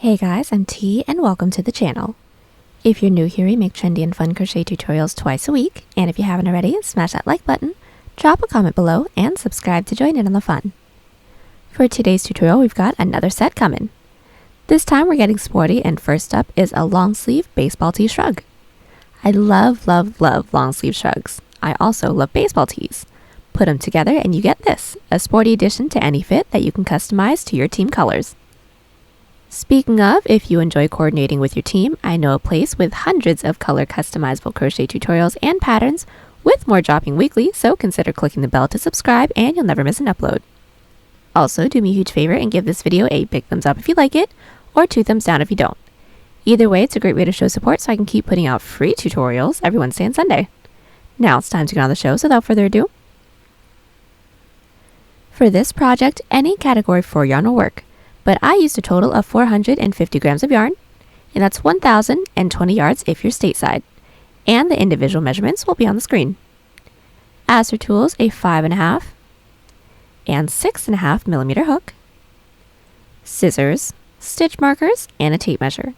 Hey guys, I'm T and welcome to the channel. If you're new here, we make trendy and fun crochet tutorials twice a week, and if you haven't already, smash that like button, drop a comment below, and subscribe to join in on the fun. For today's tutorial, we've got another set coming. This time we're getting sporty, and first up is a long sleeve baseball tee shrug. I love long sleeve shrugs. I also love baseball tees. Put them together and you get this, a sporty addition to any fit that you can customize to your team colors. Speaking of, if you enjoy coordinating with your team, I know a place with hundreds of color customizable crochet tutorials and patterns with more dropping weekly, so consider clicking the bell to subscribe and you'll never miss an upload. Also, do me a huge favor and give this video a big thumbs up if you like it, or 2 thumbs down if you don't. Either way, it's a great way to show support so I can keep putting out free tutorials every Wednesday and Sunday. Now it's time to get on the show, so without further ado. For this project, any category 4 yarn will work, but I used a total of 450 grams of yarn, and that's 1,020 yards if you're stateside, and the individual measurements will be on the screen. As for tools, a 5.5 and 6.5 millimeter hook, scissors, stitch markers, and a tape measure.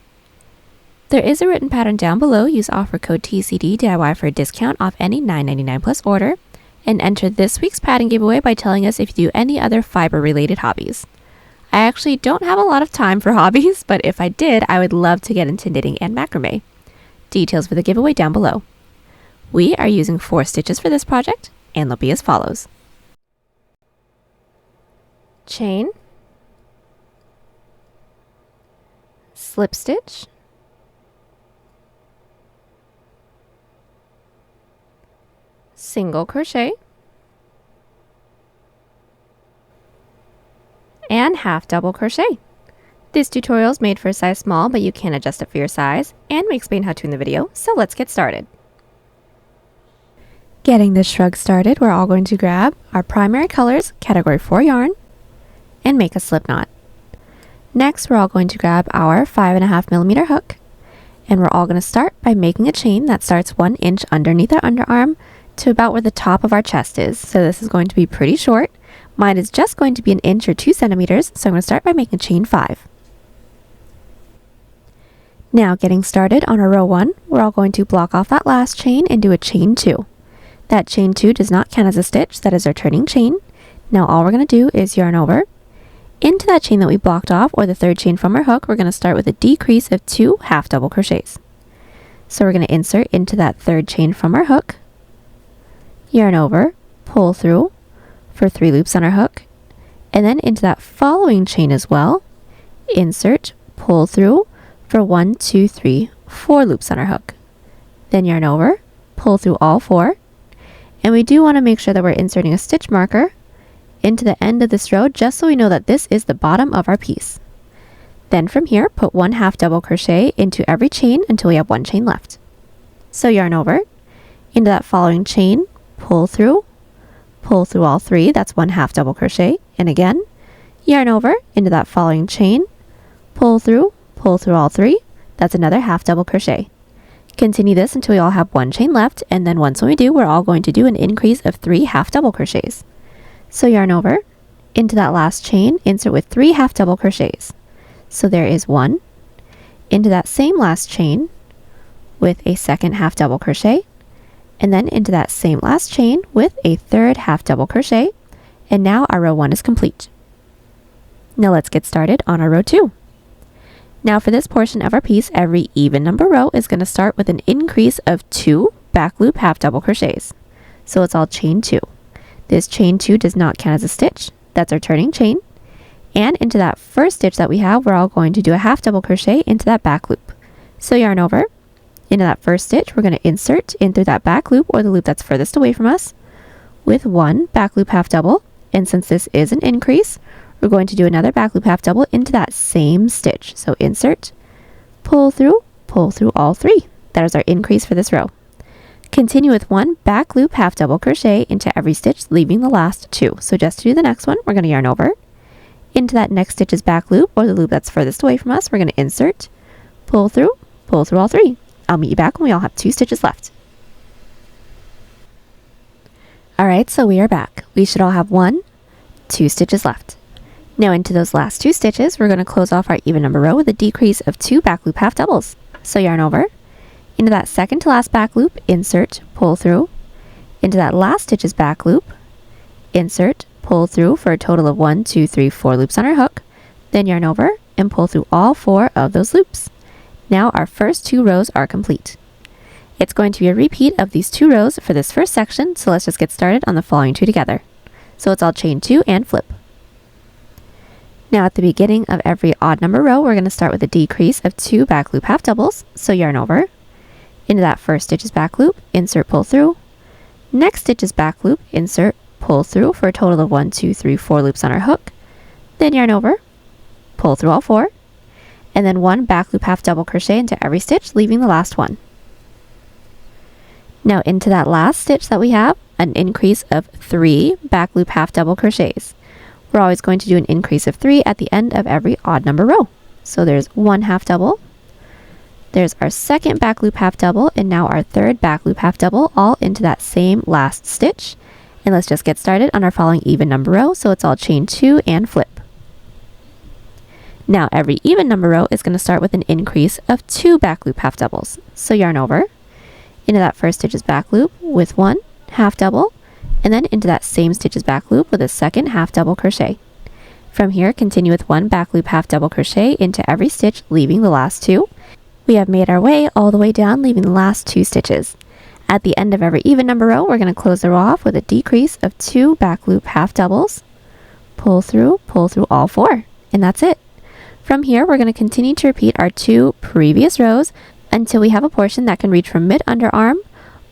There is a written pattern down below. Use offer code TCD DIY for a discount off any $9.99 plus order, and enter this week's pattern giveaway by telling us if you do any other fiber related hobbies. I actually don't have a lot of time for hobbies, but if I did, I would love to get into knitting and macrame. Details for the giveaway down below. We are using 4 stitches for this project, and they'll be as follows. Chain, slip stitch, single crochet, and half double crochet. This tutorial is made for a size small, but you can adjust it for your size, and we explain how to in the video, so let's get started. Getting this shrug started, we're all going to grab our primary colors, category 4 yarn, and make a slip knot. Next, we're all going to grab our 5.5 millimeter hook, and we're all going to start by making a chain that starts 1 inch underneath our underarm to about where the top of our chest is. So this is going to be pretty short. Mine is just going to be 1 inch or 2 centimeters, so I'm going to start by making chain 5. Now getting started on our row 1, we're all going to block off that last chain and do a chain 2. That chain 2 does not count as a stitch, that is our turning chain. Now all we're going to do is yarn over. Into that chain that we blocked off, or the 3rd chain from our hook, we're going to start with a decrease of 2 half double crochets. So we're going to insert into that 3rd chain from our hook, yarn over, pull through for 3 loops on our hook, and then into that following chain as well, insert, pull through for 1, 2, 3, 4 loops on our hook. Then yarn over, pull through all 4, and we do want to make sure that we're inserting a stitch marker into the end of this row just so we know that this is the bottom of our piece. Then from here, put 1 half double crochet into every chain until we have 1 chain left. So yarn over, into that following chain, pull through all 3, that's 1 half double crochet, and again, yarn over into that following chain, pull through all 3, that's another half double crochet. Continue this until we all have 1 chain left, and then once when we do, we're all going to do an increase of 3 half double crochets. So yarn over, into that last chain, insert with 3 half double crochets. So there is 1, into that same last chain with a 2nd half double crochet, and then into that same last chain with a 3rd half double crochet, and now our row 1 is complete. Now let's get started on our row 2. Now for this portion of our piece, every even number row is going to start with an increase of 2 back loop half double crochets. So it's all chain 2. This chain 2 does not count as a stitch, that's our turning chain, and into that first stitch that we have, we're all going to do a half double crochet into that back loop. So yarn over, into that first stitch, we're going to insert in through that back loop, or the loop that's furthest away from us, with 1 back loop half double, and since this is an increase, we're going to do another back loop half double into that same stitch. So insert, pull through all 3. That is our increase for this row. Continue with 1 back loop half double crochet into every stitch, leaving the last 2. So just to do the next one, we're going to yarn over, into that next stitch's back loop, or the loop that's furthest away from us, we're going to insert, pull through all 3. I'll meet you back when we all have 2 stitches left. Alright, so we are back. We should all have 1, 2 stitches left. Now into those last 2 stitches, we're going to close off our even number row with a decrease of 2 back loop half doubles. So yarn over, into that second to last back loop, insert, pull through, into that last stitch's back loop, insert, pull through for a total of 1, 2, 3, 4 loops on our hook, then yarn over and pull through all 4 of those loops. Now our first 2 rows are complete. It's going to be a repeat of these 2 rows for this first section, so let's just get started on the following 2 together. So it's all chain 2 and flip. Now at the beginning of every odd number row, we're going to start with a decrease of 2 back loop half doubles. So yarn over, into that first stitch's back loop, insert, pull through, next stitch's back loop, insert, pull through for a total of 1, 2, 3, 4 loops on our hook, then yarn over, pull through all 4, and then 1 back loop half double crochet into every stitch, leaving the last one. Now into that last stitch that we have, an increase of 3 back loop half double crochets. We're always going to do an increase of 3 at the end of every odd number row. So there's 1 half double, there's our second back loop half double, and now our third back loop half double, all into that same last stitch. And let's just get started on our following even number row, so it's all chain 2 and flip. Now every even number row is going to start with an increase of 2 back loop half doubles. So yarn over, into that first stitch's back loop with 1 half double, and then into that same stitch's back loop with a second half double crochet. From here, continue with 1 back loop half double crochet into every stitch, leaving the last 2. We have made our way all the way down, leaving the last 2 stitches. At the end of every even number row, we're going to close the row off with a decrease of 2 back loop half doubles, pull through all 4, and that's it. From here, we're going to continue to repeat our 2 previous rows until we have a portion that can reach from mid-underarm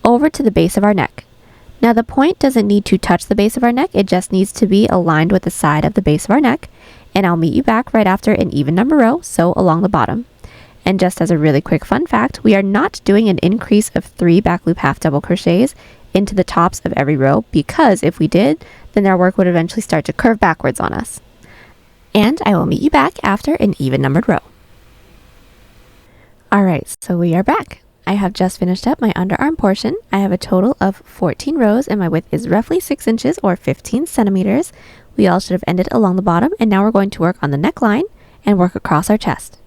over to the base of our neck. Now the point doesn't need to touch the base of our neck, it just needs to be aligned with the side of the base of our neck, and I'll meet you back right after an even number row, so along the bottom. And just as a really quick fun fact, we are not doing an increase of 3 back loop half double crochets into the tops of every row, because if we did, then our work would eventually start to curve backwards on us. And I will meet you back after an even numbered row. Alright, so we are back. I have just finished up my underarm portion. I have a total of 14 rows and my width is roughly 6 inches or 15 centimeters. We all should have ended along the bottom, and now we're going to work on the neckline and work across our chest.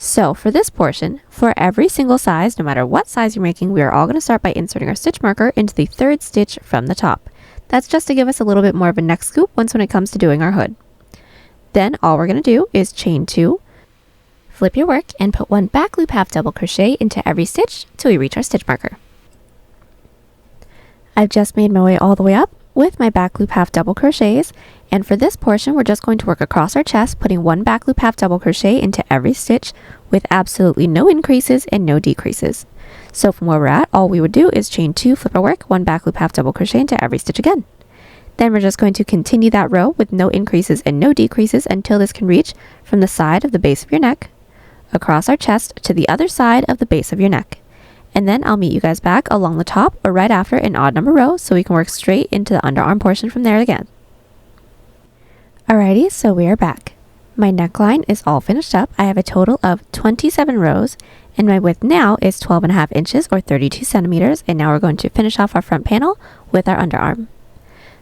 So for this portion, for every single size, no matter what size you're making, we are all going to start by inserting our stitch marker into the 3rd stitch from the top. That's just to give us a little bit more of a neck scoop when it comes to doing our hood. Then all we're going to do is chain 2, flip your work, and put 1 back loop half double crochet into every stitch till we reach our stitch marker. I've just made my way all the way up with my back loop half double crochets, and for this portion we're just going to work across our chest, putting 1 back loop half double crochet into every stitch with absolutely no increases and no decreases. So from where we're at, all we would do is chain 2, flip our work, 1 back loop half double crochet into every stitch again. Then we're just going to continue that row with no increases and no decreases until this can reach from the side of the base of your neck across our chest to the other side of the base of your neck. And then I'll meet you guys back along the top or right after an odd number row so we can work straight into the underarm portion from there again. Alrighty, so we are back. My neckline is all finished up. I have a total of 27 rows and my width now is 12.5 inches or 32 centimeters, and now we're going to finish off our front panel with our underarm.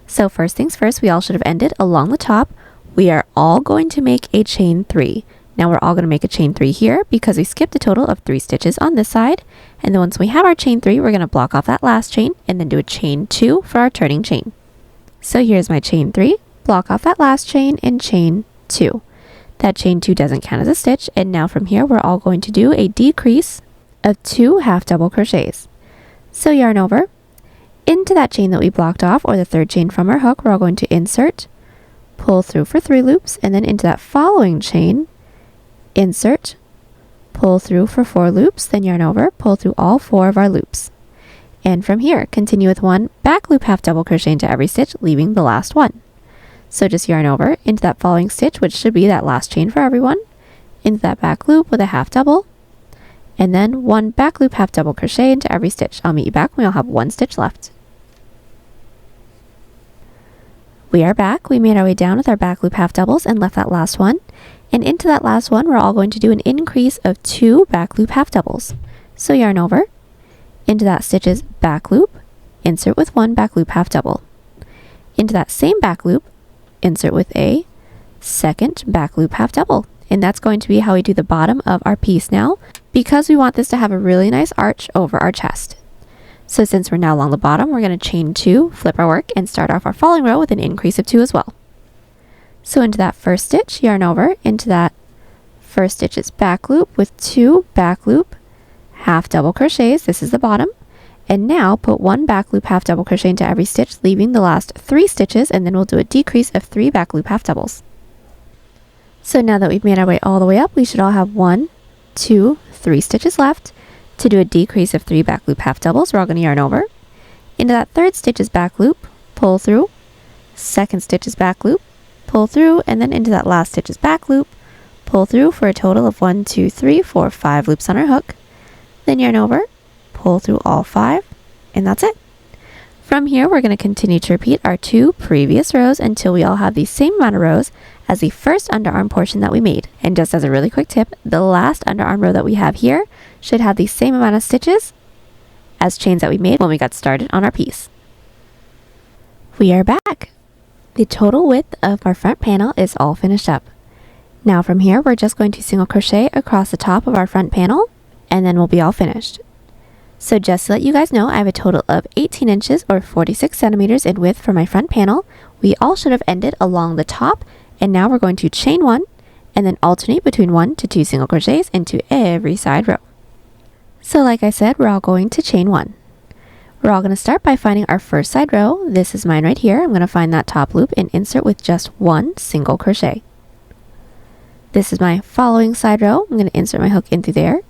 So first things first, we all should have ended along the top. We are all going to make a chain 3. Now we're all going to make a chain 3 here because we skipped a total of 3 stitches on this side. And then once we have our chain 3, we're going to block off that last chain and then do a chain 2 for our turning chain. So here's my chain 3, block off that last chain and chain 2. That chain 2 doesn't count as a stitch, and now from here we're all going to do a decrease of 2 half double crochets. So yarn over, into that chain that we blocked off, or the 3rd chain from our hook, we're all going to insert, pull through for 3 loops, and then into that following chain, insert, pull through for 4 loops, then yarn over, pull through all 4 of our loops. And from here, continue with 1 back loop half double crochet into every stitch, leaving the last one. So just yarn over into that following stitch, which should be that last chain for everyone, into that back loop with a half double, and then 1 back loop half double crochet into every stitch. I'll meet you back when we all have 1 stitch left. We are back. We made our way down with our back loop half doubles and left that last one. And into that last one, we're all going to do an increase of 2 back loop half doubles. So yarn over, into that stitch's back loop, insert with 1 back loop half double. Into that same back loop, insert with a second back loop half double. And that's going to be how we do the bottom of our piece now, because we want this to have a really nice arch over our chest. So since we're now along the bottom, we're going to chain 2, flip our work, and start off our following row with an increase of 2 as well. So into that first stitch, yarn over, into that first stitch's back loop with 2 back loop half double crochets. This is the bottom. And now put 1 back loop half double crochet into every stitch, leaving the last 3 stitches, and then we'll do a decrease of 3 back loop half doubles. So now that we've made our way all the way up, we should all have 1, 2, 3 stitches left. To do a decrease of 3 back loop half doubles, we're all going to yarn over. Into that third stitch's back loop, pull through, second stitch's back loop, pull through, and then into that last stitch's back loop, pull through for a total of 1, 2, 3, 4, 5 loops on our hook. Then yarn over, pull through all 5, and that's it. From here, we're going to continue to repeat our 2 previous rows until we all have the same amount of rows as the first underarm portion that we made. And just as a really quick tip, the last underarm row that we have here should have the same amount of stitches as chains that we made when we got started on our piece. We are back. The total width of our front panel is all finished up. Now from here, we're just going to single crochet across the top of our front panel, and then we'll be all finished. So just to let you guys know, I have a total of 18 inches or 46 centimeters in width for my front panel. We all should have ended along the top, and now we're going to chain 1 and then alternate between 1 to 2 single crochets into every side row. So like I said, we're all going to chain 1. We're all going to start by finding our first side row. This is mine right here. I'm going to find that top loop and insert with just 1 single crochet. This is my following side row. I'm going to insert my hook in through there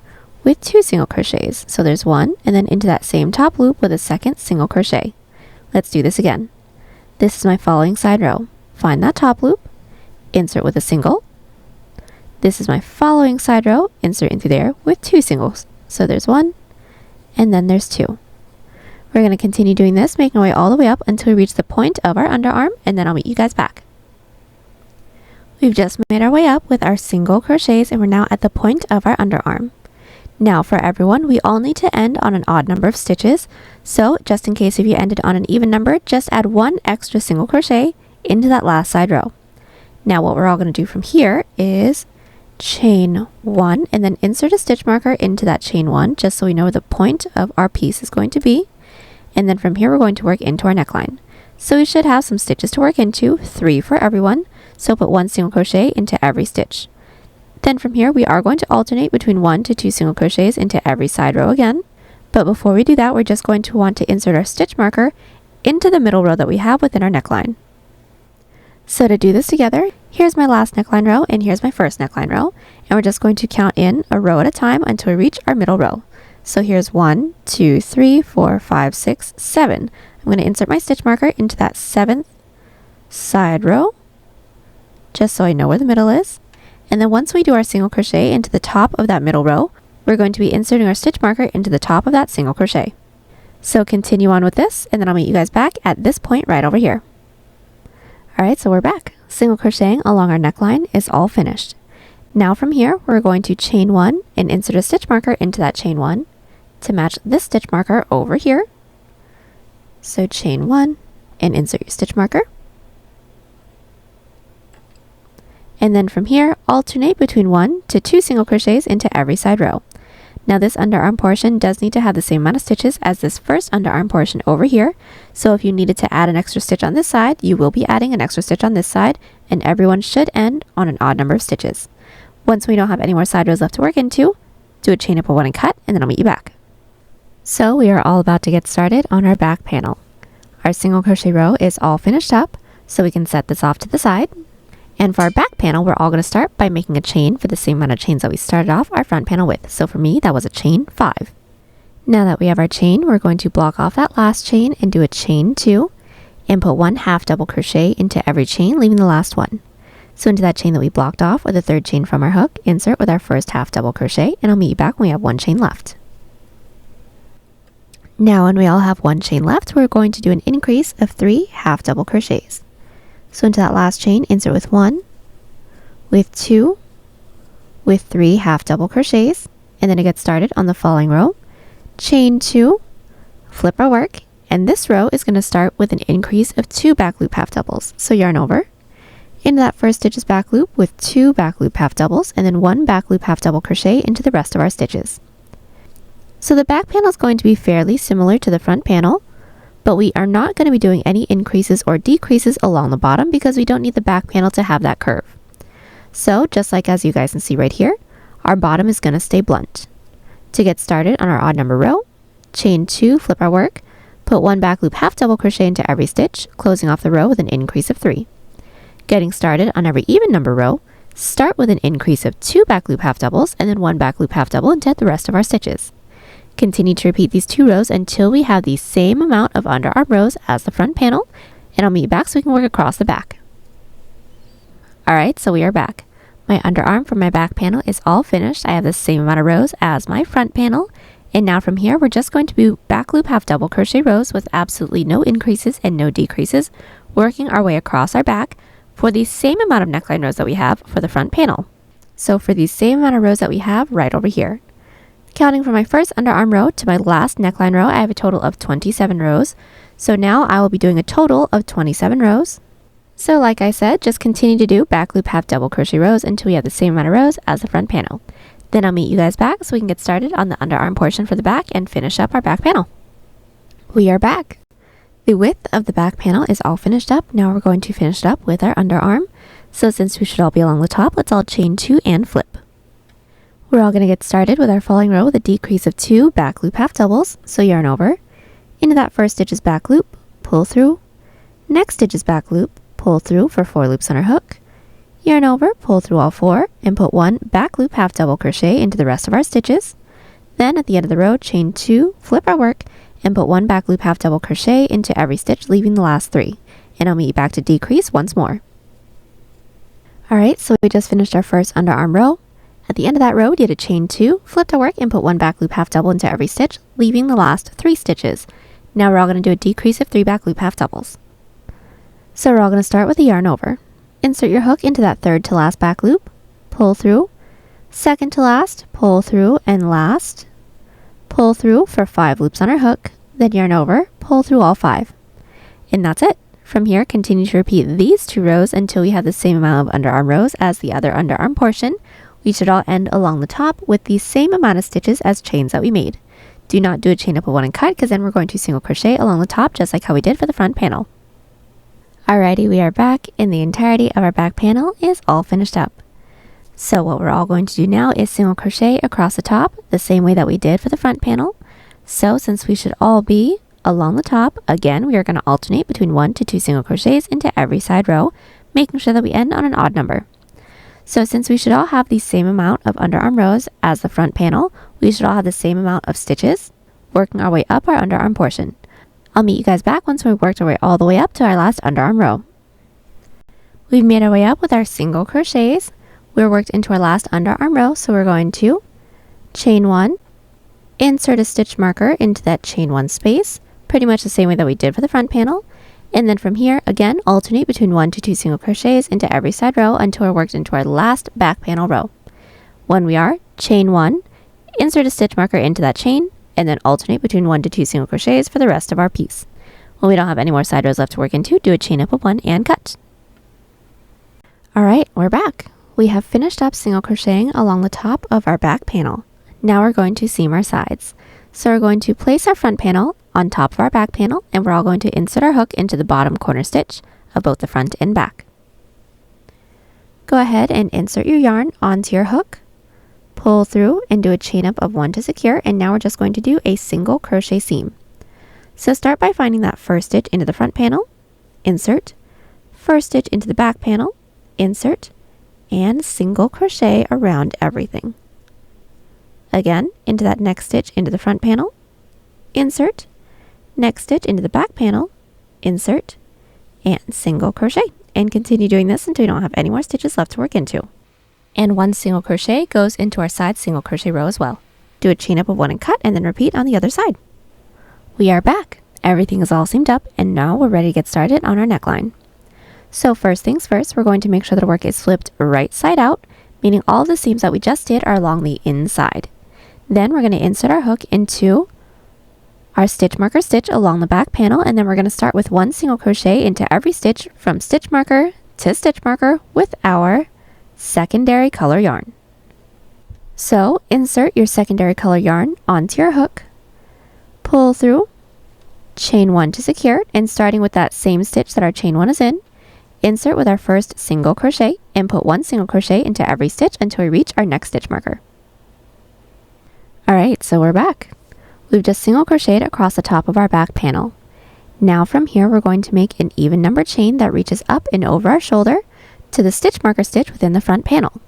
with 2 single crochets. So there's 1, and then into that same top loop with a second single crochet. Let's do this again. This is my following side row. Find that top loop, insert with a single. This is my following side row, insert into there with 2 singles. So there's 1, and then there's 2. We're going to continue doing this, making our way all the way up until we reach the point of our underarm, and then I'll meet you guys back. We've just made our way up with our single crochets, and we're now at the point of our underarm. Now for everyone, we all need to end on an odd number of stitches, so just in case if you ended on an even number, just add 1 extra single crochet into that last side row. Now what we're all going to do from here is chain 1 and then insert a stitch marker into that chain 1 just so we know where the point of our piece is going to be. And then from here we're going to work into our neckline. So we should have some stitches to work into, 3 for everyone, so put 1 single crochet into every stitch. Then from here we are going to alternate between 1 to 2 single crochets into every side row again. But before we do that, we're just going to want to insert our stitch marker into the middle row that we have within our neckline. So to do this together, here's my last neckline row and here's my first neckline row, and we're just going to count in a row at a time until we reach our middle row. So here's 1, 2, 3, 4, 5, 6, 7. I'm going to insert my stitch marker into that 7th side row, just so I know where the middle is. And then once we do our single crochet into the top of that middle row, we're going to be inserting our stitch marker into the top of that single crochet. So continue on with this, and then I'll meet you guys back at this point right over here. Alright, so we're back. Single crocheting along our neckline is all finished. Now from here, we're going to chain 1 and insert a stitch marker into that chain 1 to match this stitch marker over here. So chain 1 and insert your stitch marker. And then from here, alternate between 1 to 2 single crochets into every side row. Now this underarm portion does need to have the same amount of stitches as this first underarm portion over here. So if you needed to add an extra stitch on this side, you will be adding an extra stitch on this side, and everyone should end on an odd number of stitches. Once we don't have any more side rows left to work into, do a chain up of 1 and cut, and then I'll meet you back. So we are all about to get started on our back panel. Our single crochet row is all finished up, so we can set this off to the side. And for our back panel, we're all going to start by making a chain for the same amount of chains that we started off our front panel with. So for me, that was a chain 5. Now that we have our chain, we're going to block off that last chain and do a chain 2 and put 1 half double crochet into every chain, leaving the last one. So into that chain that we blocked off with the third chain from our hook, insert with our first half double crochet, and I'll meet you back when we have 1 chain left. Now when we all have 1 chain left, we're going to do an increase of 3 half double crochets. So into that last chain, insert with 1, with 2, with 3 half double crochets, and then to get started on the following row, chain 2, flip our work, and this row is going to start with an increase of 2 back loop half doubles. So yarn over, into that first stitch's back loop with 2 back loop half doubles and then 1 back loop half double crochet into the rest of our stitches. So the back panel is going to be fairly similar to the front panel, but we are not going to be doing any increases or decreases along the bottom because we don't need the back panel to have that curve. So just like as you guys can see right here, our bottom is going to stay blunt. To get started on our odd number row, chain 2, flip our work, put 1 back loop half double crochet into every stitch, closing off the row with an increase of 3. Getting started on every even number row, start with an increase of 2 back loop half doubles and then 1 back loop half double into the rest of our stitches. Continue to repeat these 2 rows until we have the same amount of underarm rows as the front panel, and I'll meet you back so we can work across the back. Alright, so we are back. My underarm for my back panel is all finished. I have the same amount of rows as my front panel, and now from here we're just going to do back loop half double crochet rows with absolutely no increases and no decreases, working our way across our back for the same amount of neckline rows that we have for the front panel. So for the same amount of rows that we have right over here. Counting from my first underarm row to my last neckline row, I have a total of 27 rows. So now I will be doing a total of 27 rows. So like I said, just continue to do back loop half double crochet rows until we have the same amount of rows as the front panel. Then I'll meet you guys back so we can get started on the underarm portion for the back and finish up our back panel. We are back. The width of the back panel is all finished up. Now we're going to finish it up with our underarm. So since we should all be along the top, let's all chain 2 and flip. We're all going to get started with our falling row with a decrease of 2 back loop half doubles, so yarn over, into that first stitch's back loop, pull through, next stitch's back loop, pull through for 4 loops on our hook, yarn over, pull through all 4, and put 1 back loop half double crochet into the rest of our stitches. Then at the end of the row, chain 2, flip our work, and put 1 back loop half double crochet into every stitch, leaving the last 3. And I'll meet you back to decrease once more. Alright, so we just finished our first underarm row. At the end of that row, we did a chain 2, flipped our work, and put 1 back loop half double into every stitch, leaving the last 3 stitches. Now we're all going to do a decrease of 3 back loop half doubles. So we're all going to start with a yarn over. Insert your hook into that third to last back loop, pull through, second to last, pull through, and last, pull through for 5 loops on our hook, then yarn over, pull through all 5. And that's it. From here, continue to repeat these 2 rows until we have the same amount of underarm rows as the other underarm portion. We should all end along the top with the same amount of stitches as chains that we made. Do not do a chain up of 1 and cut because then we're going to single crochet along the top just like how we did for the front panel. Alrighty, we are back and the entirety of our back panel is all finished up. So what we're all going to do now is single crochet across the top the same way that we did for the front panel. So since we should all be along the top, again we are going to alternate between 1 to 2 single crochets into every side row, making sure that we end on an odd number. So since we should all have the same amount of underarm rows as the front panel, we should all have the same amount of stitches, working our way up our underarm portion. I'll meet you guys back once we've worked our way all the way up to our last underarm row. We've made our way up with our single crochets. We're worked into our last underarm row, so we're going to chain 1, insert a stitch marker into that chain 1 space, pretty much the same way that we did for the front panel. And then from here, again, alternate between 1 to 2 single crochets into every side row until we're worked into our last back panel row. When we are, chain 1, insert a stitch marker into that chain, and then alternate between 1 to 2 single crochets for the rest of our piece. When we don't have any more side rows left to work into, do a chain up of 1 and cut. Alright, we're back. We have finished up single crocheting along the top of our back panel. Now we're going to seam our sides. So we're going to place our front panel on top of our back panel, and we're all going to insert our hook into the bottom corner stitch of both the front and back. Go ahead and insert your yarn onto your hook, pull through, and do a chain up of 1 to secure, and now we're just going to do a single crochet seam. So start by finding that first stitch into the front panel, insert, first stitch into the back panel, insert, and single crochet around everything. Again, into that next stitch into the front panel, insert, next stitch into the back panel, insert, and single crochet. And continue doing this until you don't have any more stitches left to work into. And 1 single crochet goes into our side single crochet row as well. Do a chain up of 1 and cut, and then repeat on the other side. We are back. Everything is all seamed up, and now we're ready to get started on our neckline. So first things first, we're going to make sure that our work is flipped right side out, meaning all the seams that we just did are along the inside. Then we're going to insert our hook into our stitch marker stitch along the back panel, and then we're going to start with 1 single crochet into every stitch from stitch marker to stitch marker with our secondary color yarn. So insert your secondary color yarn onto your hook, pull through, chain 1 to secure, and starting with that same stitch that our chain 1 is in, insert with our first single crochet and put 1 single crochet into every stitch until we reach our next stitch marker. Alright, so we're back. We've just single crocheted across the top of our back panel. Now from here we're going to make an even number chain that reaches up and over our shoulder to the stitch marker stitch within the front panel.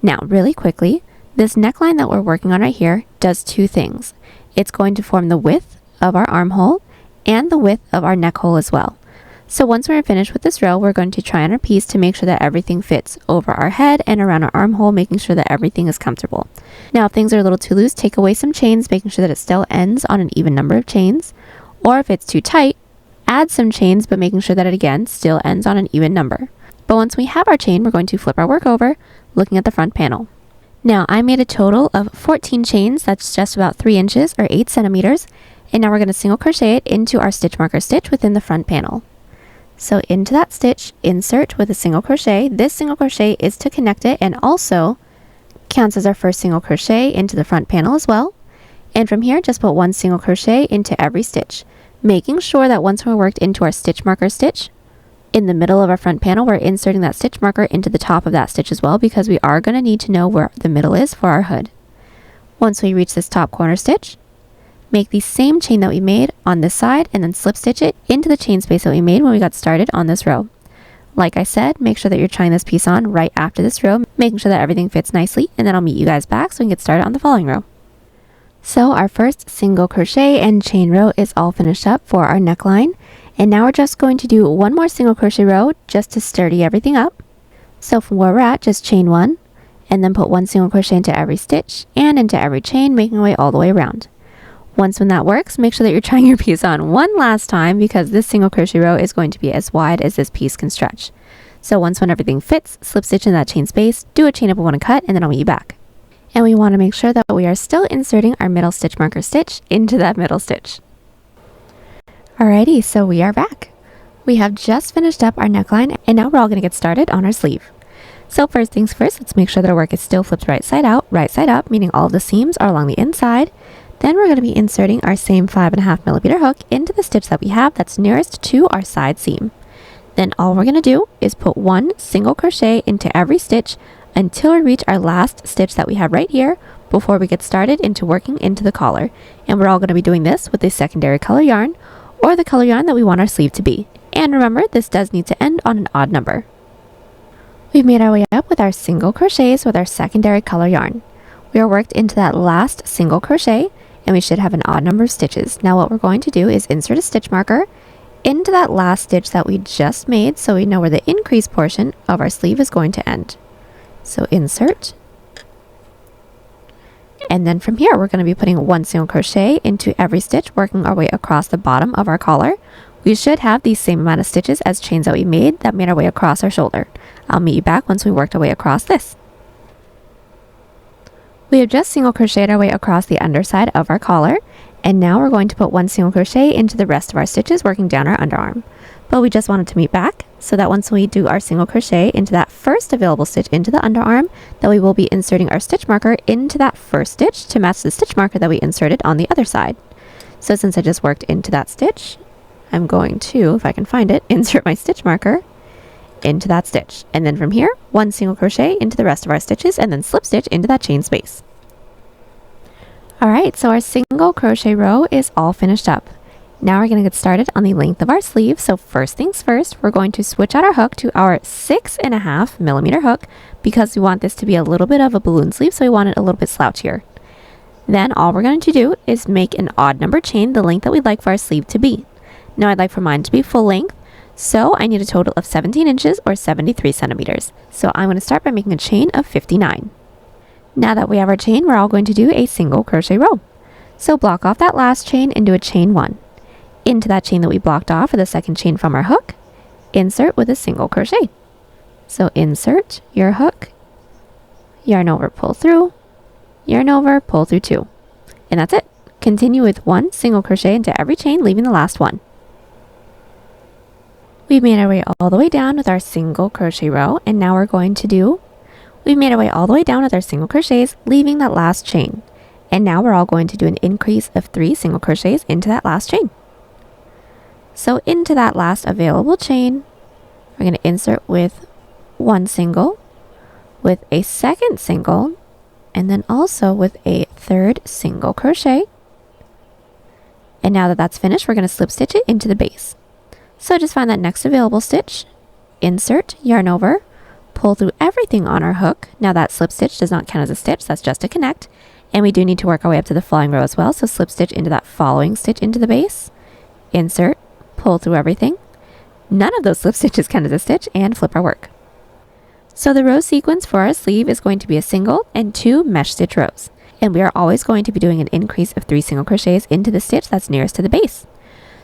Now really quickly, this neckline that we're working on right here does 2 things. It's going to form the width of our armhole and the width of our neck hole as well. So once we're finished with this row, we're going to try on our piece to make sure that everything fits over our head and around our armhole, making sure that everything is comfortable. Now if things are a little too loose, take away some chains, making sure that it still ends on an even number of chains. Or if it's too tight, add some chains, but making sure that it again still ends on an even number. But once we have our chain, we're going to flip our work over, looking at the front panel. Now I made a total of 14 chains, that's just about 3 inches or 8 centimeters. And now we're going to single crochet it into our stitch marker stitch within the front panel. So into that stitch, insert with a single crochet. This single crochet is to connect it and also counts as our first single crochet into the front panel as well. And from here, just put 1 single crochet into every stitch, making sure that once we're worked into our stitch marker stitch, in the middle of our front panel, we're inserting that stitch marker into the top of that stitch as well, because we are going to need to know where the middle is for our hood. Once we reach this top corner stitch, make the same chain that we made on this side and then slip stitch it into the chain space that we made when we got started on this row. Like I said, make sure that you're trying this piece on right after this row, making sure that everything fits nicely, and then I'll meet you guys back so we can get started on the following row. So our first single crochet and chain row is all finished up for our neckline, and now we're just going to do 1 more single crochet row just to sturdy everything up. So from where we're at, just chain 1 and then put 1 single crochet into every stitch and into every chain, making our way all the way around. Once when that works, make sure that you're trying your piece on one last time, because this single crochet row is going to be as wide as this piece can stretch. So once when everything fits, slip stitch in that chain space, do a chain up and 1 cut, and then I'll meet you back. And we want to make sure that we are still inserting our middle stitch marker stitch into that middle stitch. Alrighty, so we are back. We have just finished up our neckline, and now we're all going to get started on our sleeve. So first things first, let's make sure that our work is still flipped right side out, right side up, meaning all of the seams are along the inside. Then we're going to be inserting our same 5.5mm hook into the stitch that we have that's nearest to our side seam. Then all we're going to do is put 1 single crochet into every stitch until we reach our last stitch that we have right here before we get started into working into the collar. And we're all going to be doing this with a secondary color yarn or the color yarn that we want our sleeve to be. And remember, this does need to end on an odd number. We've made our way up with our single crochets with our secondary color yarn. We are worked into that last single crochet, and we should have an odd number of stitches. Now what we're going to do is insert a stitch marker into that last stitch that we just made, so we know where the increase portion of our sleeve is going to end. So insert, and then from here we're going to be putting 1 single crochet into every stitch, working our way across the bottom of our collar. We should have the same amount of stitches as chains that we made our way across our shoulder. I'll meet you back once we worked our way across this. We have just single crocheted our way across the underside of our collar, and now we're going to put 1 single crochet into the rest of our stitches, working down our underarm. But we just wanted to meet back, so that once we do our single crochet into that first available stitch into the underarm, that we will be inserting our stitch marker into that first stitch to match the stitch marker that we inserted on the other side. So since I just worked into that stitch, I'm going to, if I can find it, insert my stitch marker into that stitch, and then from here 1 single crochet into the rest of our stitches and then slip stitch into that chain space. Alright, so our single crochet row is all finished up. Now we're going to get started on the length of our sleeve. So first things first, we're going to switch out our hook to our 6.5mm hook, because we want this to be a little bit of a balloon sleeve, so we want it a little bit slouchier. Then all we're going to do is make an odd number chain the length that we'd like for our sleeve to be. Now I'd like for mine to be full length, so I need a total of 17 inches or 73 centimeters. So I'm going to start by making a chain of 59. Now that we have our chain, we're all going to do a single crochet row. So block off that last chain and do a chain 1. Into that chain that we blocked off for the second chain from our hook, insert with a single crochet. So insert your hook, yarn over, pull through, yarn over, pull through 2. And that's it. Continue with 1 single crochet into every chain, leaving the last one. We've made our way all the way down with our single crochet row, and now we've made our way all the way down with our single crochets, leaving that last chain. And now we're all going to do an increase of 3 single crochets into that last chain. So into that last available chain, we're going to insert with 1 single, with a second single, and then also with a third single crochet. And now that that's finished, we're going to slip stitch it into the base. So just find that next available stitch, insert, yarn over, pull through everything on our hook. Now that slip stitch does not count as a stitch, that's just a connect. And we do need to work our way up to the following row as well. So slip stitch into that following stitch into the base, insert, pull through everything. None of those slip stitches count as a stitch, and flip our work. So the row sequence for our sleeve is going to be a single and 2 mesh stitch rows. And we are always going to be doing an increase of 3 single crochets into the stitch that's nearest to the base.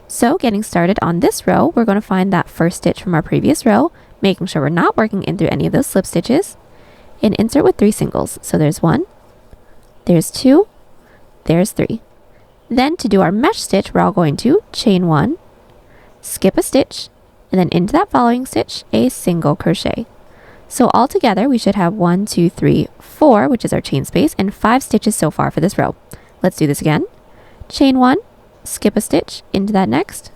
So getting started on this row, we're going to find that first stitch from our previous row, making sure we're not working in through any of those slip stitches, and insert with 3 singles. So there's 1, there's 2, there's 3. Then to do our mesh stitch, we're all going to chain 1, skip a stitch, and then into that following stitch, a single crochet. So all together, we should have 1, 2, 3, 4, which is our chain space, and 5 stitches so far for this row. Let's do this again. Chain 1, skip a stitch into that next,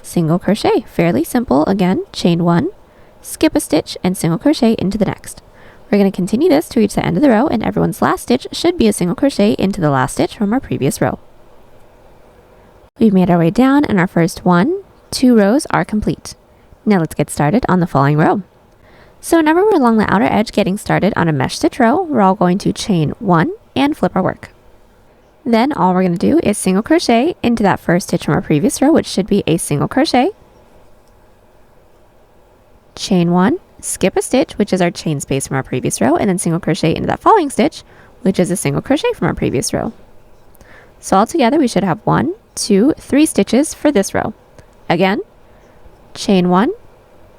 single crochet. Fairly simple. Again, chain 1, skip a stitch, and single crochet into the next. We're going to continue this to reach the end of the row, and everyone's last stitch should be a single crochet into the last stitch from our previous row. We've made our way down, and our first 1, 2 rows are complete. Now let's get started on the following row. So whenever we're along the outer edge getting started on a mesh stitch row, we're all going to chain 1 and flip our work. Then all we're going to do is single crochet into that first stitch from our previous row, which should be a single crochet, chain 1, skip a stitch, which is our chain space from our previous row, and then single crochet into that following stitch, which is a single crochet from our previous row. So all together we should have 1, 2, 3 stitches for this row. Again, chain 1,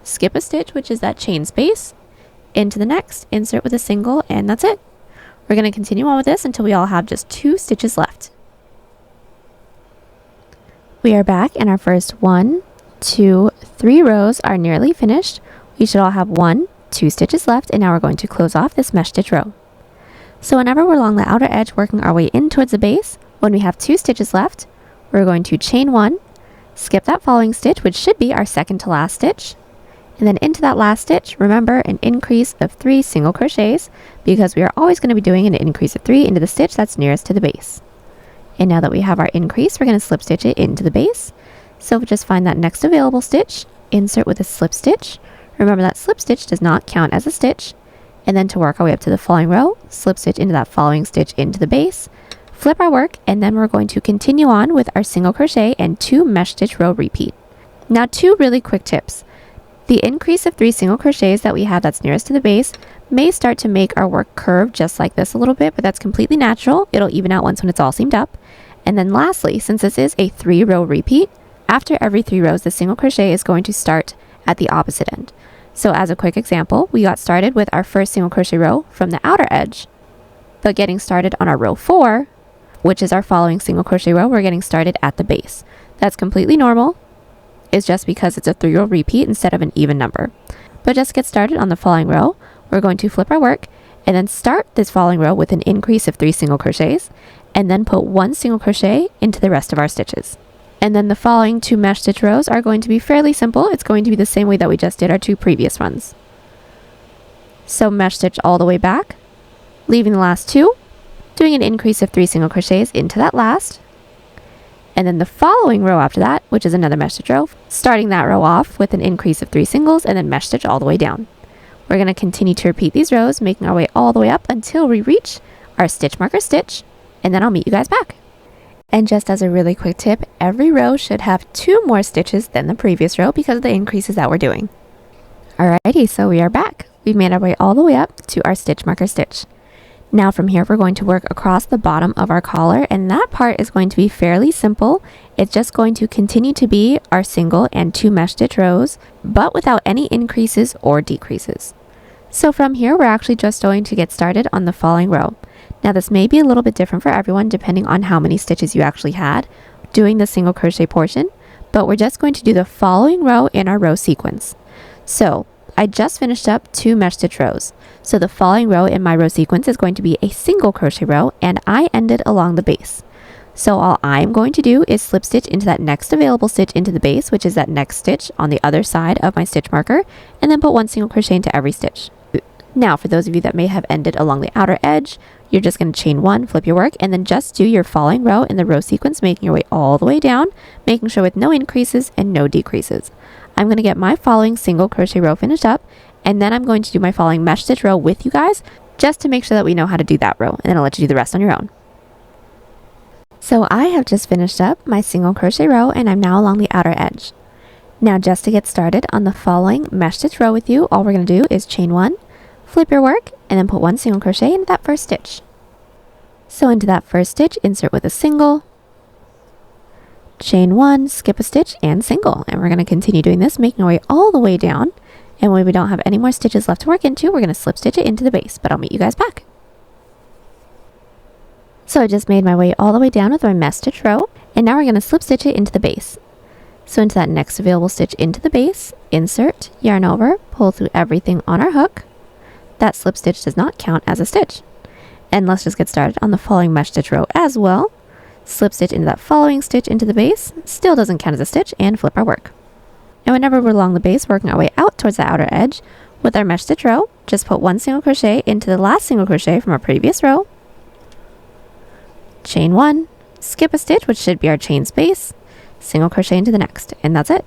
skip a stitch, which is that chain space, into the next, insert with a single, and that's it. We're going to continue on with this until we all have just 2 stitches left. We are back, and our first 1, 2, 3 rows are nearly finished. We should all have 1, 2 stitches left, and now we're going to close off this mesh stitch row. So whenever we're along the outer edge working our way in towards the base, when we have 2 stitches left, we're going to chain 1, skip that following stitch, which should be our second to last stitch, and then into that last stitch, remember, an increase of 3 single crochets, because we are always going to be doing an increase of 3 into the stitch that's nearest to the base. And now that we have our increase, we're going to slip stitch it into the base. So just find that next available stitch, insert with a slip stitch. Remember that slip stitch does not count as a stitch. And then to work our way up to the following row, slip stitch into that following stitch into the base, flip our work, and then we're going to continue on with our single crochet and 2 mesh stitch row repeat. Now 2 really quick tips. The increase of 3 single crochets that we have that's nearest to the base may start to make our work curve just like this a little bit, but that's completely natural. It'll even out once when it's all seamed up. And then lastly, since this is a 3 row repeat, after every 3 rows, the single crochet is going to start at the opposite end. So as a quick example, we got started with our first single crochet row from the outer edge, but getting started on our row 4, which is our following single crochet row, we're getting started at the base. That's completely normal. Is just because it's a 3 row repeat instead of an even number. But just get started on the following row, we're going to flip our work and then start this following row with an increase of 3 single crochets, and then put 1 single crochet into the rest of our stitches. And then the following 2 mesh stitch rows are going to be fairly simple. It's going to be the same way that we just did our 2 previous ones. So mesh stitch all the way back, leaving the last 2, doing an increase of 3 single crochets into that last, and then the following row after that, which is another mesh stitch row, starting that row off with an increase of 3 singles and then mesh stitch all the way down. We're going to continue to repeat these rows, making our way all the way up until we reach our stitch marker stitch, and then I'll meet you guys back. And just as a really quick tip, every row should have 2 more stitches than the previous row because of the increases that we're doing. Alrighty, so we are back. We've made our way all the way up to our stitch marker stitch. Now from here, we're going to work across the bottom of our collar, and that part is going to be fairly simple. It's just going to continue to be our single and 2 mesh stitch rows, but without any increases or decreases. So from here, we're actually just going to get started on the following row. Now this may be a little bit different for everyone depending on how many stitches you actually had doing the single crochet portion, but we're just going to do the following row in our row sequence. So I just finished up 2 mesh stitch rows. So the following row in my row sequence is going to be a single crochet row, and I ended along the base. So all I'm going to do is slip stitch into that next available stitch into the base, which is that next stitch on the other side of my stitch marker, and then put 1 single crochet into every stitch. Now, for those of you that may have ended along the outer edge, you're just going to chain 1, flip your work, and then just do your following row in the row sequence, making your way all the way down, making sure with no increases and no decreases. I'm going to get my following single crochet row finished up, and then I'm going to do my following mesh stitch row with you guys, just to make sure that we know how to do that row, and then I'll let you do the rest on your own. So I have just finished up my single crochet row, and I'm now along the outer edge. Now, just to get started on the following mesh stitch row with you, all we're going to do is chain 1, flip your work, and then put 1 single crochet into that first stitch. So into that first stitch, insert with a single, chain 1, skip a stitch, and single. And we're going to continue doing this, making our way all the way down. And when we don't have any more stitches left to work into, we're going to slip stitch it into the base, but I'll meet you guys back. So I just made my way all the way down with my mesh stitch row, and now we're going to slip stitch it into the base. So into that next available stitch into the base, insert, yarn over, pull through everything on our hook. That slip stitch does not count as a stitch. And let's just get started on the following mesh stitch row as well. Slip stitch into that following stitch into the base, still doesn't count as a stitch, and flip our work. And whenever we're along the base, working our way out towards the outer edge, with our mesh stitch row, just put 1 single crochet into the last single crochet from our previous row, chain 1, skip a stitch, which should be our chain space, single crochet into the next, and that's it.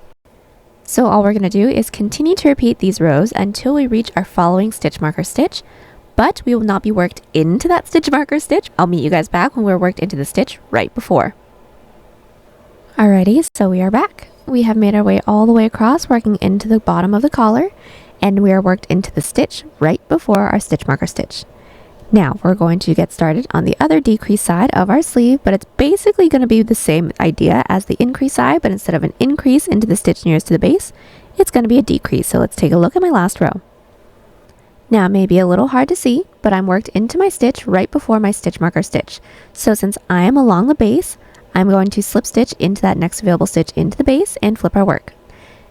So all we're going to do is continue to repeat these rows until we reach our following stitch marker stitch, but we will not be worked into that stitch marker stitch. I'll meet you guys back when we're worked into the stitch right before. Alrighty, so we are back. We have made our way all the way across, working into the bottom of the collar, and we are worked into the stitch right before our stitch marker stitch. Now we're going to get started on the other decrease side of our sleeve, but it's basically going to be the same idea as the increase side, but instead of an increase into the stitch nearest to the base, it's going to be a decrease. So let's take a look at my last row. Now it may be a little hard to see, but I'm worked into my stitch right before my stitch marker stitch. So since I am along the base, I'm going to slip stitch into that next available stitch into the base and flip our work.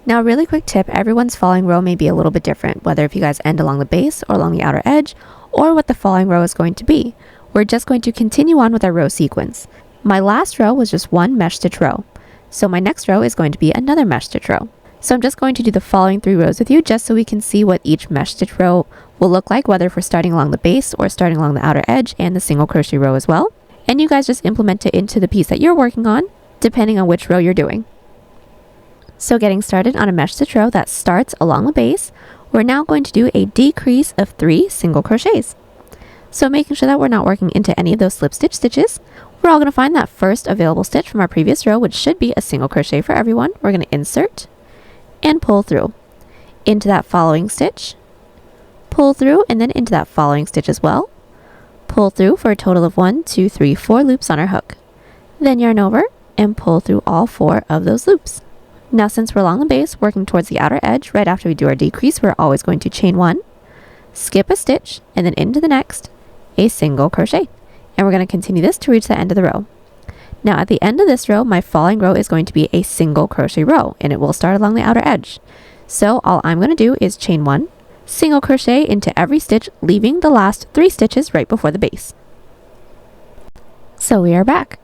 Now, a really quick tip, everyone's following row may be a little bit different, whether if you guys end along the base or along the outer edge, or what the following row is going to be. We're just going to continue on with our row sequence. My last row was just 1 mesh stitch row, so my next row is going to be another mesh stitch row. So I'm just going to do the following 3 rows with you just so we can see what each mesh stitch row will look like, whether if we're starting along the base or starting along the outer edge and the single crochet row as well. And you guys just implement it into the piece that you're working on, depending on which row you're doing. So getting started on a mesh stitch row that starts along the base, we're now going to do a decrease of 3 single crochets. So making sure that we're not working into any of those slip stitch stitches, we're all going to find that first available stitch from our previous row, which should be a single crochet for everyone. We're going to insert and pull through into that following stitch, pull through, and then into that following stitch as well, pull through for a total of 1, 2, 3, 4 loops on our hook. Then yarn over and pull through all 4 of those loops. Now since we're along the base, working towards the outer edge, right after we do our decrease, we're always going to chain 1, skip a stitch, and then into the next, a single crochet. And we're going to continue this to reach the end of the row. Now at the end of this row, my following row is going to be a single crochet row, and it will start along the outer edge. So all I'm going to do is chain 1, single crochet into every stitch, leaving the last 3 stitches right before the base. So we are back.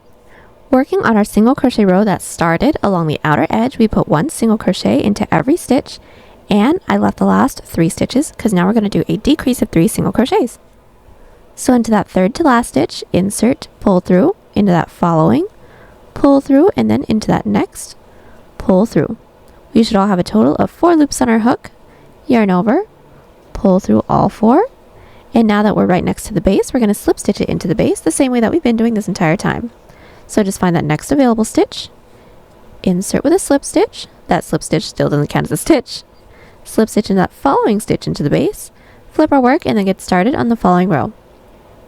Working on our single crochet row that started along the outer edge, we put 1 single crochet into every stitch, and I left the last 3 stitches because now we're going to do a decrease of 3 single crochets. So into that third to last stitch, insert, pull through, into that following, pull through, and then into that next, pull through. We should all have a total of 4 loops on our hook, yarn over, pull through all 4, and now that we're right next to the base, we're going to slip stitch it into the base the same way that we've been doing this entire time. So just find that next available stitch, insert with a slip stitch. That slip stitch still doesn't count as a stitch. Slip stitch into that following stitch into the base, flip our work, and then get started on the following row.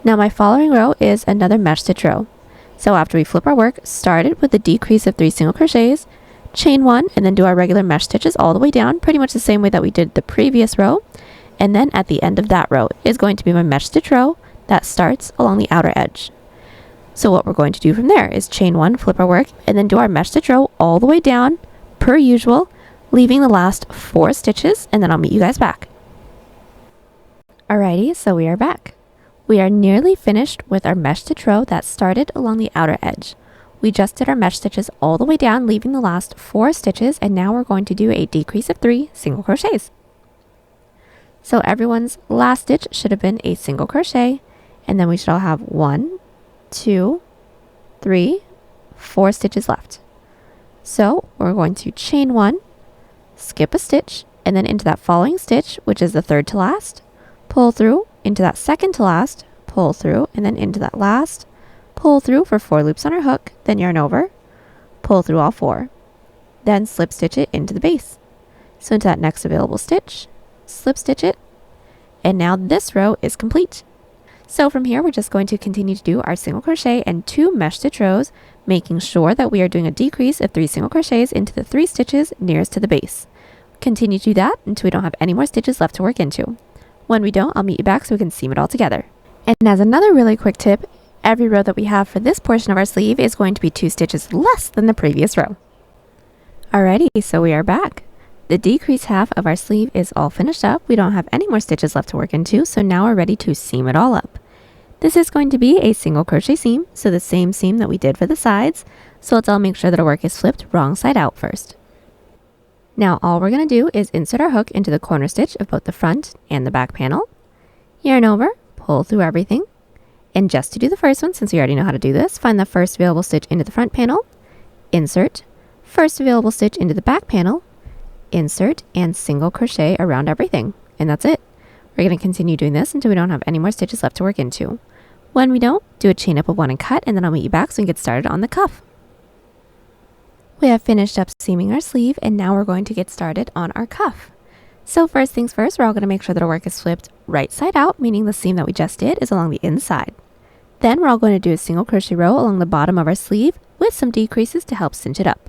Now my following row is another mesh stitch row. So after we flip our work, started with a decrease of 3 single crochets, chain 1, and then do our regular mesh stitches all the way down, pretty much the same way that we did the previous row. And then at the end of that row is going to be my mesh stitch row that starts along the outer edge. So what we're going to do from there is chain 1, flip our work, and then do our mesh stitch row all the way down, per usual, leaving the last 4 stitches, and then I'll meet you guys back. Alrighty, so we are back. We are nearly finished with our mesh stitch row that started along the outer edge. We just did our mesh stitches all the way down, leaving the last 4 stitches, and now we're going to do a decrease of 3 single crochets. So everyone's last stitch should have been a single crochet, and then we should all have 1, 2, 3, 4 stitches left. So we're going to chain 1, skip a stitch, and then into that following stitch, which is the third to last, pull through, into that second to last, pull through, and then into that last, pull through for 4 loops on our hook, then yarn over, pull through all 4, then slip stitch it into the base. So into that next available stitch, slip stitch it, and now this row is complete. So from here, we're just going to continue to do our single crochet and 2 mesh stitch rows, making sure that we are doing a decrease of 3 single crochets into the 3 stitches nearest to the base. Continue to do that until we don't have any more stitches left to work into. When we don't, I'll meet you back so we can seam it all together. And as another really quick tip, every row that we have for this portion of our sleeve is going to be 2 stitches less than the previous row. Alrighty, so we are back. The decrease half of our sleeve is all finished up. We don't have any more stitches left to work into, so now we're ready to seam it all up. This is going to be a single crochet seam, so the same seam that we did for the sides. So let's all make sure that our work is flipped wrong side out first. Now all we're going to do is insert our hook into the corner stitch of both the front and the back panel, yarn over, pull through everything, and just to do the first one, since we already know how to do this, find the first available stitch into the front panel, insert, first available stitch into the back panel, insert, and single crochet around everything. And that's it. We're going to continue doing this until we don't have any more stitches left to work into. When we don't, do a chain up of 1 and cut, and then I'll meet you back so we can get started on the cuff. We have finished up seaming our sleeve, and now we're going to get started on our cuff. So first things first, we're all going to make sure that our work is flipped right side out, meaning the seam that we just did is along the inside. Then we're all going to do a single crochet row along the bottom of our sleeve with some decreases to help cinch it up.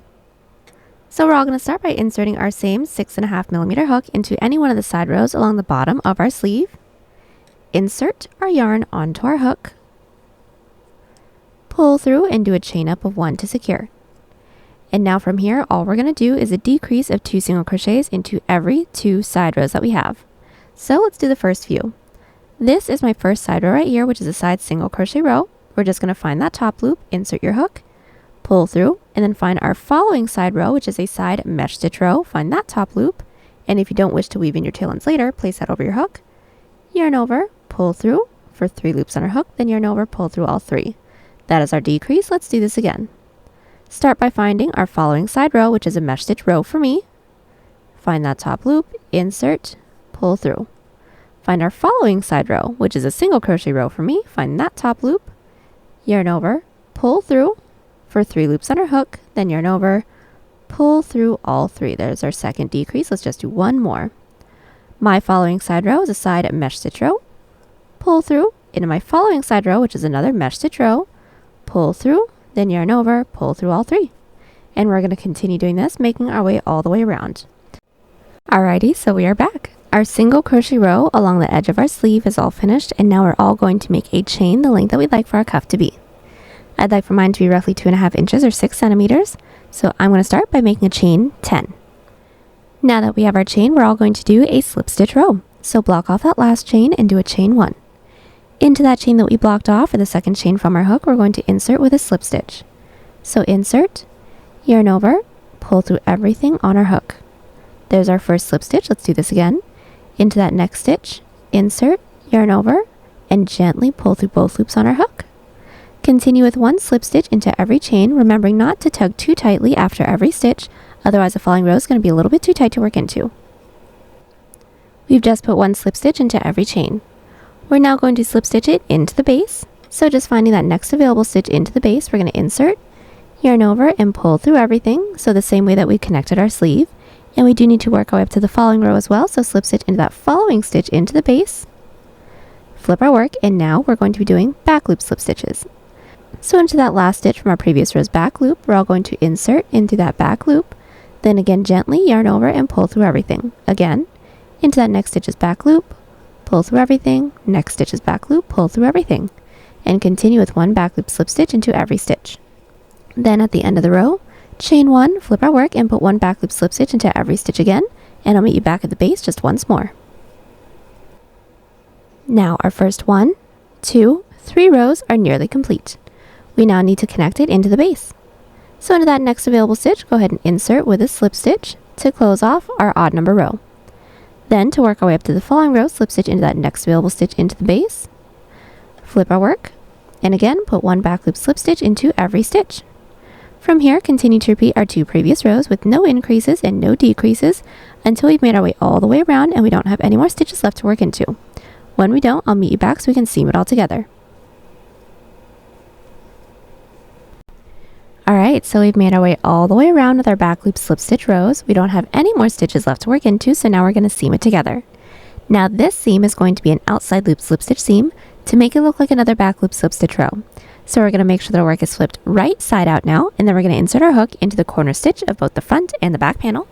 So we're all going to start by inserting our same 6.5mm hook into any one of the side rows along the bottom of our sleeve. Insert our yarn onto our hook, pull through, and do a chain up of 1 to secure. And now from here, all we're going to do is a decrease of 2 single crochets into every 2 side rows that we have. So let's do the first few. This is my first side row right here, which is a side single crochet row. We're just going to find that top loop, insert your hook, pull through, and then find our following side row, which is a side mesh stitch row. Find that top loop, and if you don't wish to weave in your tail ends later, place that over your hook, yarn over, pull through for 3 loops on our hook, then yarn over, pull through all 3. That is our decrease. Let's do this again. Start by finding our following side row, which is a mesh stitch row for me. Find that top loop, insert, pull through. Find our following side row, which is a single crochet row for me. Find that top loop, yarn over, pull through for 3 loops on our hook, then yarn over, pull through all 3. There's our second decrease. Let's just do 1 more. My following side row is a side mesh stitch row, pull through into my following side row, which is another mesh stitch row, pull through, then yarn over, pull through all 3. And we're going to continue doing this, making our way all the way around. Alrighty, so we are back. Our single crochet row along the edge of our sleeve is all finished, and now we're all going to make a chain the length that we'd like for our cuff to be. I'd like for mine to be roughly 2.5 inches or 6 centimeters, so I'm going to start by making a chain 10. Now that we have our chain, we're all going to do a slip stitch row. So block off that last chain and do a chain 1. Into that chain that we blocked off, or the second chain from our hook, we're going to insert with a slip stitch. So insert, yarn over, pull through everything on our hook. There's our first slip stitch. Let's do this again. Into that next stitch, insert, yarn over, and gently pull through both loops on our hook. Continue with 1 slip stitch into every chain, remembering not to tug too tightly after every stitch, otherwise the following row is going to be a little bit too tight to work into. We've just put 1 slip stitch into every chain. We're now going to slip stitch it into the base. So just finding that next available stitch into the base, we're going to insert, yarn over, and pull through everything. So the same way that we connected our sleeve. And we do need to work our way up to the following row as well. So slip stitch into that following stitch into the base, flip our work, and now we're going to be doing back loop slip stitches. So into that last stitch from our previous row's back loop, we're all going to insert into that back loop, then again gently yarn over and pull through everything. Again, into that next stitch's back loop, pull through everything, next stitch's back loop, pull through everything, and continue with 1 back loop slip stitch into every stitch. Then at the end of the row, Chain 1, flip our work, and put 1 back loop slip stitch into every stitch again, and I'll meet you back at the base just once more. Now our first 1, 2, 3 rows are nearly complete. We now need to connect it into the base. So into that next available stitch, go ahead and insert with a slip stitch to close off our odd number row. Then to work our way up to the following row, slip stitch into that next available stitch into the base, flip our work, and again put 1 back loop slip stitch into every stitch. From here, continue to repeat our 2 previous rows with no increases and no decreases until we've made our way all the way around and we don't have any more stitches left to work into. When we don't, I'll meet you back so we can seam it all together. Alright, so we've made our way all the way around with our back loop slip stitch rows. We don't have any more stitches left to work into, so now we're going to seam it together. Now this seam is going to be an outside loop slip stitch seam to make it look like another back loop slip stitch row. So we're going to make sure that our work is flipped right side out now, and then we're going to insert our hook into the corner stitch of both the front and the back panel.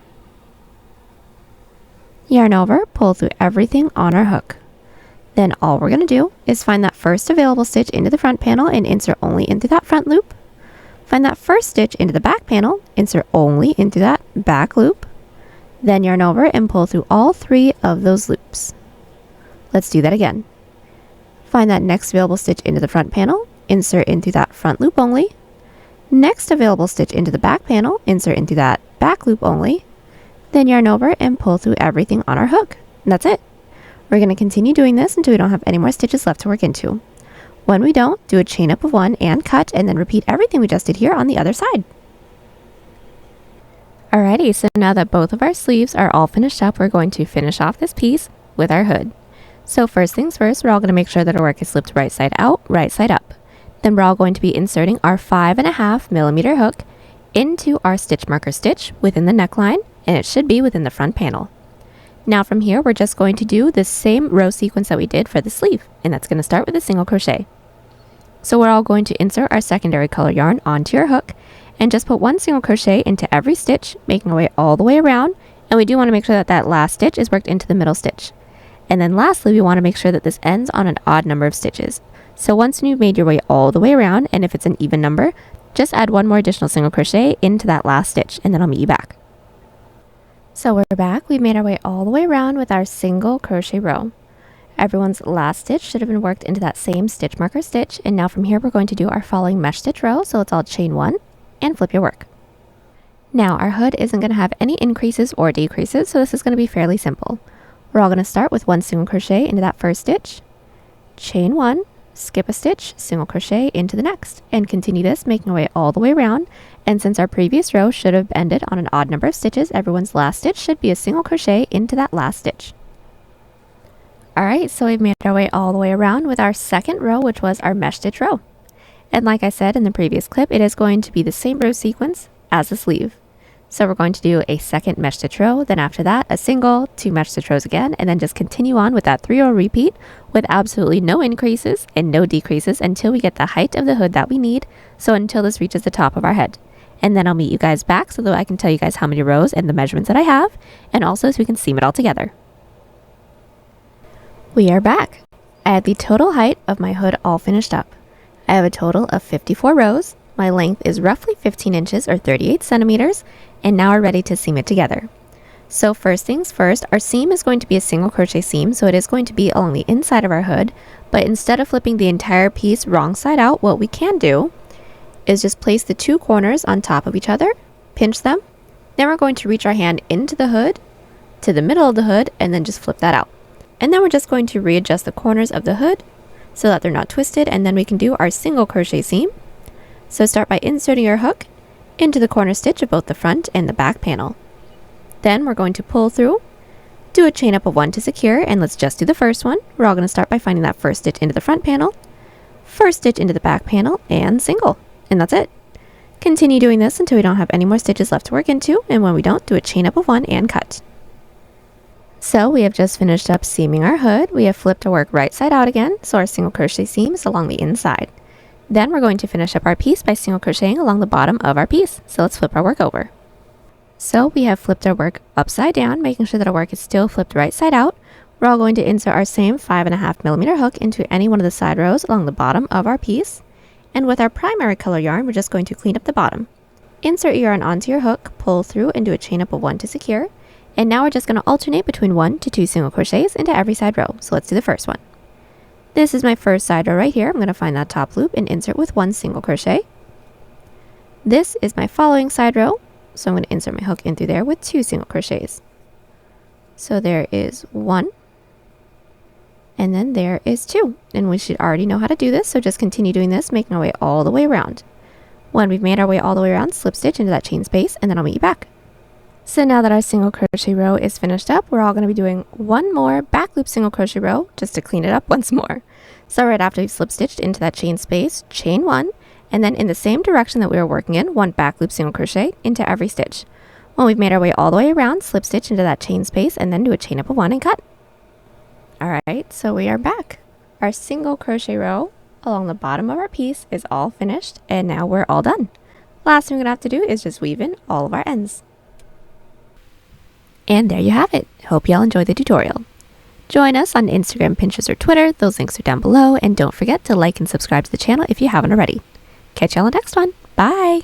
Yarn over, pull through everything on our hook. Then all we're going to do is find that first available stitch into the front panel and insert only into that front loop. Find that first stitch into the back panel, insert only into that back loop. Then yarn over and pull through all 3 of those loops. Let's do that again. Find that next available stitch into the front panel, insert into that front loop only. Next available stitch into the back panel, insert into that back loop only. Then yarn over and pull through everything on our hook. And that's it. We're going to continue doing this until we don't have any more stitches left to work into. When we don't, do a chain up of 1 and cut, and then repeat everything we just did here on the other side. Alrighty, so now that both of our sleeves are all finished up, we're going to finish off this piece with our hood. So first things first, we're all going to make sure that our work is flipped right side out, right side up. Then we're all going to be inserting our 5.5mm hook into our stitch marker stitch within the neckline, and it should be within the front panel. Now from here, we're just going to do the same row sequence that we did for the sleeve, and that's going to start with a single crochet. So we're all going to insert our secondary color yarn onto your hook, and just put 1 single crochet into every stitch, making our way all the way around, and we do want to make sure that that last stitch is worked into the middle stitch. And then lastly, we want to make sure that this ends on an odd number of stitches. So once you've made your way all the way around, and if it's an even number, just add 1 more additional single crochet into that last stitch, and then I'll meet you back. So we're back. We've made our way all the way around with our single crochet row. Everyone's last stitch should have been worked into that same stitch marker stitch, and now from here we're going to do our following mesh stitch row, so let's all chain 1 and flip your work. Now our hood isn't going to have any increases or decreases, so this is going to be fairly simple. We're all going to start with 1 single crochet into that first stitch, chain 1, skip a stitch, single crochet into the next, and continue this, making our way all the way around. And since our previous row should have ended on an odd number of stitches, everyone's last stitch should be a single crochet into that last stitch. Alright, so we've made our way all the way around with our second row, which was our mesh stitch row. And like I said in the previous clip, it is going to be the same row sequence as the sleeve. So we're going to do a second mesh stitch row, then after that a single, 2 mesh stitch rows again, and then just continue on with that 3-row repeat with absolutely no increases and no decreases until we get the height of the hood that we need, so until this reaches the top of our head. And then I'll meet you guys back so that I can tell you guys how many rows and the measurements that I have, and also so we can seam it all together. We are back. I have the total height of my hood all finished up. I have a total of 54 rows. My length is roughly 15 inches or 38 centimeters, and now we're ready to seam it together. So first things first, our seam is going to be a single crochet seam, so it is going to be along the inside of our hood, but instead of flipping the entire piece wrong side out, what we can do is just place the 2 corners on top of each other, pinch them, then we're going to reach our hand into the hood, to the middle of the hood, and then just flip that out. And then we're just going to readjust the corners of the hood so that they're not twisted, and then we can do our single crochet seam. So start by inserting your hook into the corner stitch of both the front and the back panel. Then we're going to pull through, do a chain up of 1 to secure, and let's just do the first one. We're all going to start by finding that first stitch into the front panel, first stitch into the back panel, and single. And that's it. Continue doing this until we don't have any more stitches left to work into, and when we don't, do a chain up of 1 and cut. So we have just finished up seaming our hood. We have flipped our work right side out again, so our single crochet seam is along the inside. Then we're going to finish up our piece by single crocheting along the bottom of our piece. So let's flip our work over. So we have flipped our work upside down, making sure that our work is still flipped right side out. We're all going to insert our same 5.5mm hook into any one of the side rows along the bottom of our piece. And with our primary color yarn, we're just going to clean up the bottom. Insert yarn onto your hook, pull through and do a chain up of 1 to secure. And now we're just going to alternate between 1 to 2 single crochets into every side row. So let's do the first one. This is my first side row right here. I'm going to find that top loop and insert with 1 single crochet. This is my following side row. So I'm going to insert my hook in through there with 2 single crochets. So there is 1. And then there is 2. And we should already know how to do this. So just continue doing this, making our way all the way around. When we've made our way all the way around, slip stitch into that chain space, and then I'll meet you back. So now that our single crochet row is finished up, we're all going to be doing one more back loop single crochet row just to clean it up once more. So right after we've slip stitched into that chain space, chain 1, and then in the same direction that we were working in, 1 back loop single crochet into every stitch. When we've made our way all the way around, slip stitch into that chain space and then do a chain up of 1 and cut. Alright, so we are back. Our single crochet row along the bottom of our piece is all finished, and now we're all done. Last thing we're going to have to do is just weave in all of our ends. And there you have it. Hope y'all enjoyed the tutorial. Join us on Instagram, Pinterest, or Twitter. Those links are down below. And don't forget to like and subscribe to the channel if you haven't already. Catch y'all on the next one. Bye!